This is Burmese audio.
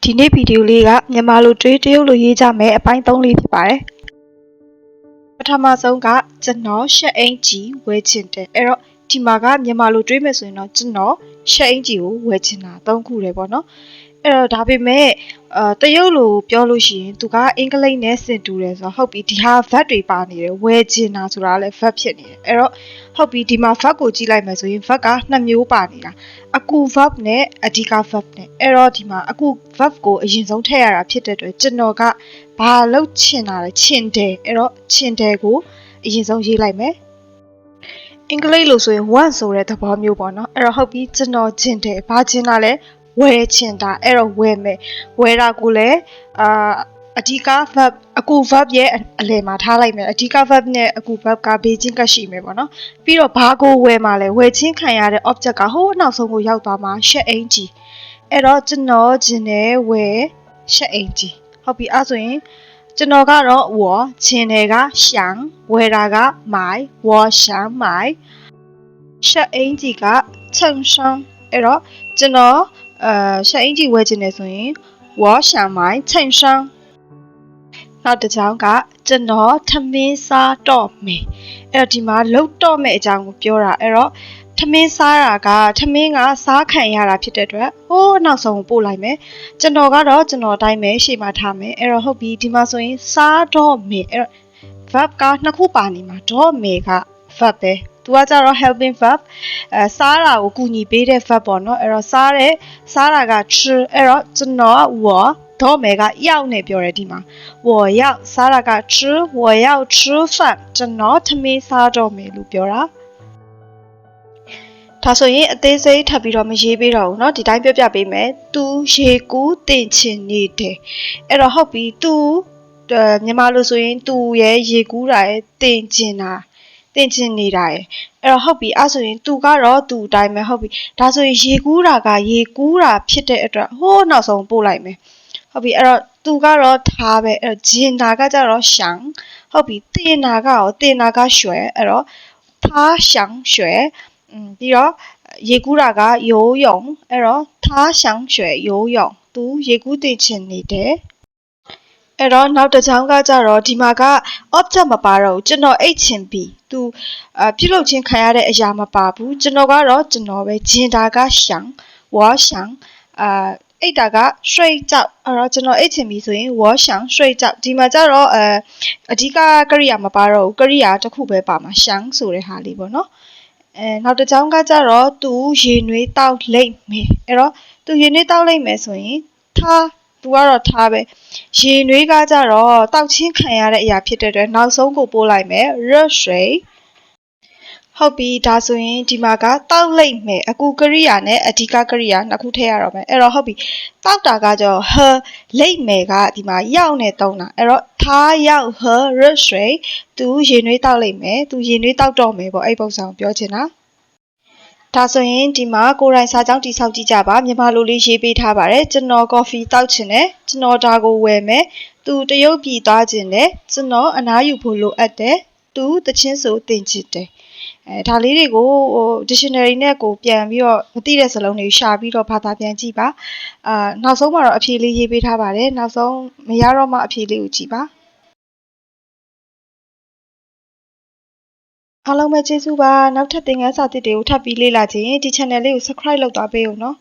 ဒီနေ့ဗီဒီယိုလေးကမြန်မာလိုတွေးတရုတ်လိုရေးကြမယ်အပိုင်း3လေးဖြစ်ပါတယ်ပထမဆုံးကကျွန်တော်ရှက်အင်ကြီးဝယ်ချင်တယ်အဲ့တော့ဒီမှာကမြန်မာလိုတွေးမယ်ဆိုရင်တော့ကျွန်တော်ရှက်အင်ကြီးကိုဝယ်ချင်တာ3ခုတယ်ပေါ့နော်အဲ့တော့ဒါပေမဲ့တရုတ်လိုပြောလို့ရှိရင်သူကအင်္ဂလိပ်နဲ့ဆင်တူတယ်ဆိုတော့ဟုတ်ပြီဒီဟာ verb တွေပါနေတယ်ဝယ်ချင်တာဆိုတာလည်း verb ဖြစ်နေတယ်အဲ့တော့ဟုတ်ပြီဒီမှာ verb ကိုကြည့်လိုက်မယ်ဆိုရင် verb က2မျိုးပါနေတာအကူ verb နဲ့အဓိက verb နဲ့အဲ့တော့ဒီမှာအကူ verb ကိုအရင်ဆုံးထည့်ရတာဖြစ်တဲ့အတွက်ကျွန်တော်ကဘာလုပ်ချင်တာလဲချင်တယ်အဲ့တော့ချင်တယ်ကိုအရင်ဆုံးရေးလိုက်မယ်အင်္ဂလိပ်လိုဆိုရင် want ဆိုတဲ့သဘောမျိုးပေါ့နော်အဲ့တော့ဟုတ်ပြီကျွန်တော်ချင်တယ်ဘာချင်တာလဲဝယ်ချင်တာအဲ့တော့ဝယ်မယ်ဝယ်တာကိုလည်းအဓိက verb အကူ verb ရဲ့အလယ်မှာထားလိုက်မယ်အဓိက verb နဲ့အကူ verb ကဘေးချင်းကပ်ရှိမယ်ပေါ့နော်ပြီးတော့ဘာကိုဝယ်မှာလဲဝယ်ချင်းခံရတဲ့ object ကဟိုးနောက်ဆုံးကိုရောက်သွားမှာရှက်အင်ကြီးအဲ့တော့ကျွန်တော်ချင်တယ်ဝယ်ရှက်အင်ကြီးဟုတ်ပြီအဲ့ဆိုရင်ကျွန်တော်ကတော့我ချင်တယ်က想ဝယ်တာက买我想买ရှက်အင်ကြီးက衬衫အဲ့တော့ကျွန်တော်ရှက်အင်ကြီးဝယ်ချင်တယ်ဆိုရင်我想买衬衫နောက်တစ်ကြောင်းကကျွန်တော်ထမင်းစားတော့မယ်အဲ့တော့ဒီမှာလှုပ်တော့မယ်အကြောင်းကိုပြောတာအဲ့တော့ထမင်းစားတာကထမင်းကစားခံရတာဖြစ်တဲ့အတွက်ဟိုးနောက်ဆုံးပို့လိုက်မယ်ကျွန်တော်ကတော့ကျွန်တော်တိုင်းပဲရှေ့မှာထားမယ်အဲ့တော့ဟုတ်ပြီဒီမှာဆိုရင်စားတော့မယ်အဲ့တော့ verb ကနှစ်ခုပါနေမှာတော့မယ်က verb ပဲသူကကြတော့ helping verb စားတာကိုကူညီပေးတဲ့ verb ပေါ့နော်အဲ့တော့စားတာက吃အဲ့တော့ကျွန်တော်我တော့မယ်ကရောက်နေပြောတယ်ဒီမှာ我要စားတာက吃我要吃饭ကျွန်တော်ထမင်းစားတော့မယ်လို့ပြောတာဒါဆိုရင်အသေးစိတ်ထပ်ပြီးတော့မရေးပေးတော့ဘူးเนาะဒီတိုင်းပြောပြပေးမယ်သူရေကူးတင်ချင်နေတယ်အဲ့တော့ဟုတ်ပြီသူမြန်မာလိုဆိုရင်သူရဲ့ရေကူးတာရဲ့တင်ချင်နေတာရဲ့အဲ့တော့ဟုတ်ပြီအဲ့ဆိုရင်သူကတော့သူအတိုင်းပဲဟုတ်ပြီဒါဆိုရင်ရေကူးတာကရေကူးတာဖြစ်တဲ့အတွက်ဟိုးနောက်ဆုံးပို့လိုက်မယ်ဟုတ်ပြီအဲ့တော့သူကတော့ထားပဲအဲ့တော့ဂျင်တာကကြတော့ရှန်ဟုတ်ပြီတင်တာကရောတင်တာကရွှဲအဲ့တော့ထားရှန်ရွှဲပြီးတော့ရေကူးတာက游泳အဲ့တော့ထားရှန်ရွှဲ游泳သူရေကူးတင်ချင်နေတယ်အဲ့တော့နောက်တစ်ချောင်းကကြတော့ဒီမှာက object မပါတော့ဘူးကျွန်တော်အိတ်ချင်ပြီသူပြုလုပ်ခြင်းခံရတဲ့အရာမပါဘူးကျွန်တော်ကတော့ကျွန်တော်ပဲဂျင်တာကရှန်ဝါရှန်အိတ်တာကရွှေကြောက်အဲ့တော့ကျွန်တော်အိတ်ချင်ပြီဆိုရင်ဝါရှန်ရွှေကြောက်ဒီမှာကြတော့အဓိကကရိယာမပါတော့ဘူးကရိယာတစ်ခုပဲပါမှာရှန်ဆိုတဲ့ဟာလေးပေါ့နော်နောက်တစ်ချောင်းကကြတော့သူရေနွေးတောက်လိမ့်မယ်အဲ့တော့သူရေနွေးတောက်လိမ့်မယ်ဆိုရင်ထားသူကတော့ထားပဲရေနွေးကကြတော့တောက်ချင်းခံရတဲ့အရာဖြစ်တဲ့အတွက်နောက်ဆုံးကိုပို့လိုက်မယ်热水ဟုတ်ပြီဒါဆိုရင်ဒီမှာကတောက်လိမ့်မယ်အကူကရိယာနဲ့အဓိကကရိယာနှစ်ခုထည့်ရတော့မယ်အဲ့တော့ဟုတ်ပြီတောက်တာကကြတော့ဟလိမ့်မယ်ကဒီမှာရောက်နေတုံးတာအဲ့တော့ထားရောက်ဟ热水သူရေနွေးတောက်လိမ့်မယ်သူရေနွေးတောက်တော့မယ်ပေါ့အဲ့ပုံစံကိုပြောချင်တာဒါဆိုရင်ဒီမှာကိုယ်တိုင်စာကြောင်းတိဆောက်ကြည့်ကြပါမြန်မာလိုလေးရေးပေးထားပါတယ်ကျွန်တော်ကော်ဖီတောက်ချင်တယ်ကျွန်တော်ဒါကိုဝယ်မယ်သူတရုတ်ပြည်သွားချင်တယ်ကျွန်တော်အနားယူဖို့လိုအပ်တယ်သူတချင်းဆိုတင်ချင်တယ်ဒါလေးတွေကိုdictionary နဲ့ကိုပြန်ပြီးတော့မသိတဲ့စလုံးတွေရှာပြီးတော့ဘာသာပြန်ကြည့်ပါနောက်ဆုံးမှာတော့အဖြေလေးရေးပေးထားပါတယ်နောက်ဆုံးမရတော့မှအဖြေလေးကိုကြည့်ပါအားလုံးပဲကျေးဇူးပါနောက်ထပ်သင်ခန်းစာသစ်တွေကိုထပ်ပြီးလေ့လာခြင်းဒီ channel လေးကို subscribe လုပ်သွားပေးဦးနော်